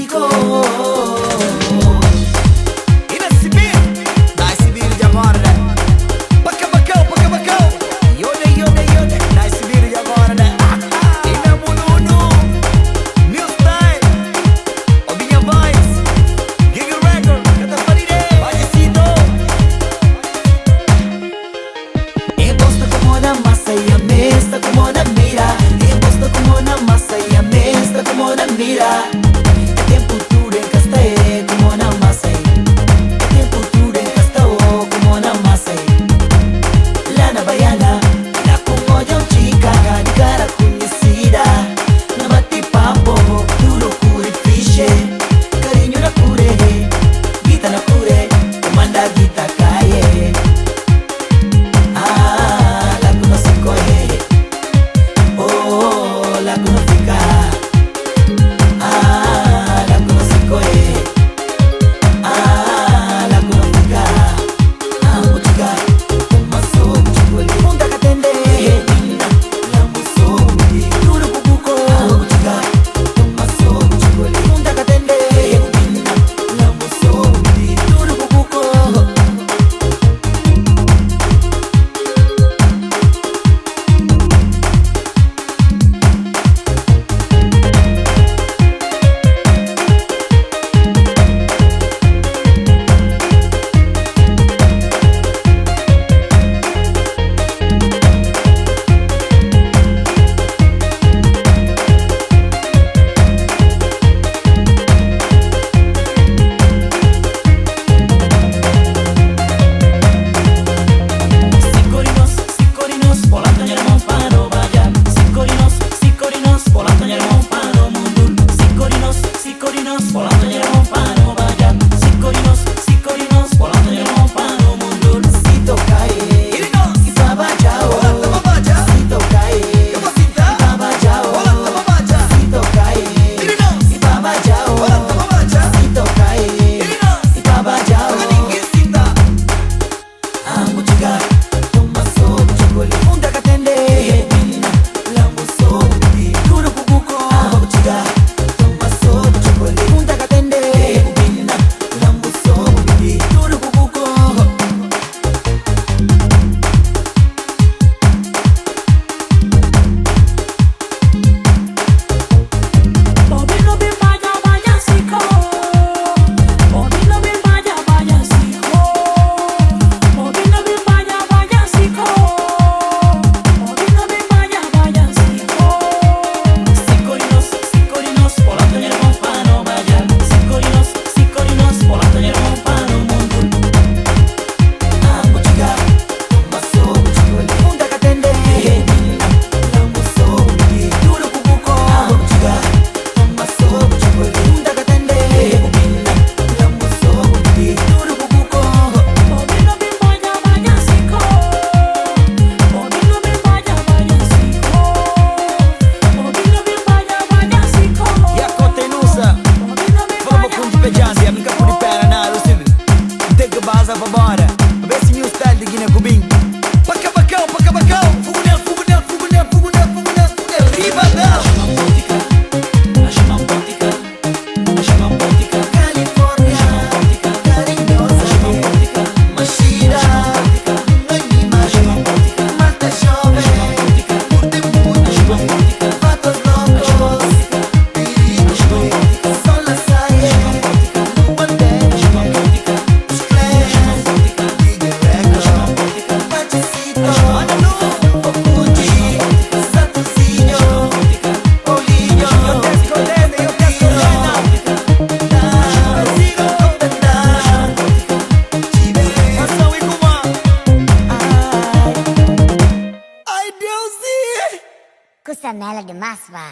sigo. Inasibiri, naisibiri jamarne. Baka bakao, baka bakao. Yode, yode, yode, naisibiri jamarne. Ina mununu, new style. Obinya vibes, Giga record, kata faride. Vallecito. Imposto como una masa y amesta como una mira. Imposto como una masa y amesta como una mira. El tiempo dura en caste como una masa. El tiempo dura en castao como una masa. Lana bayana, la como yo chica, de cara conhecida. Na bate papo, duro cure fiche. Cariño na cure, guita na cure, comanda guita cae. Ah, la conocí coge. Oh, la conozca. Ah, la conocí coge. Ah, la conozca. Ah, muchiga, maso muchigoli. Munda katende, la muso mudi. Duro kubuko. Ah, muchiga, maso muchigoli. Munda katende, la muso mudi. Duro kubuko. Sikorinos, volando en el monpano vaya. Sikorinos, volando en el monpano mundul. Sikorinos, volando en el monpano vaya. Sikorinos, volando en el monpano mundul. Sito cae, Isaba chao. Sito cae, Isaba chao. Sito cae, Isaba chao. Sito cae, Isaba chao. Ah, muchiga, maso muchigoli. Munda katende, la muso mudi. Duro kubuko. Ah, muchiga, maso muchigoli. Munda katende, la muso mudi. Duro kubuko. Bobino bin vaya vaya siko. Bobino bin vaya vaya siko. Bobino bin vaya vaya siko. Bobino bin vaya vaya siko. Sikorinos, volando en el monpano vaya. Sikorinos, volando en el monpano mundul. Ah, muchiga, maso muchigoli. Munda katende, la muso mudi. Duro kubuko. Ah, muchiga, maso muchigoli. Munda katende, la muso mudi. Duro kubuko. Bobino bin vaya vaya siko. Bobino bin vaya vaya siko. Bobino bin vaya vaya siko. Yako tenusa. Bobino bin Vamos vaya com de pejança, a minha por pera nada, sim. Tem que baza pra bora. Vê se new style de Guiné Cubim. Baka bakao, baka bakao. Fugu nel, fugu nel, fugu nel, fugu nel, fugu nel, fugu nel. Riba now. California, carinhosa, Machira, Marta jovem, mude muito, fatos loucos, perigo, sol na saia, no bandeira, os clés, Giga record, Vallecito, Ocuti, Santosinho, Paulinho, Eu te escondendo, eu te escondendo. Ação e comando. Ai, Deusinho! Kusa melody masba.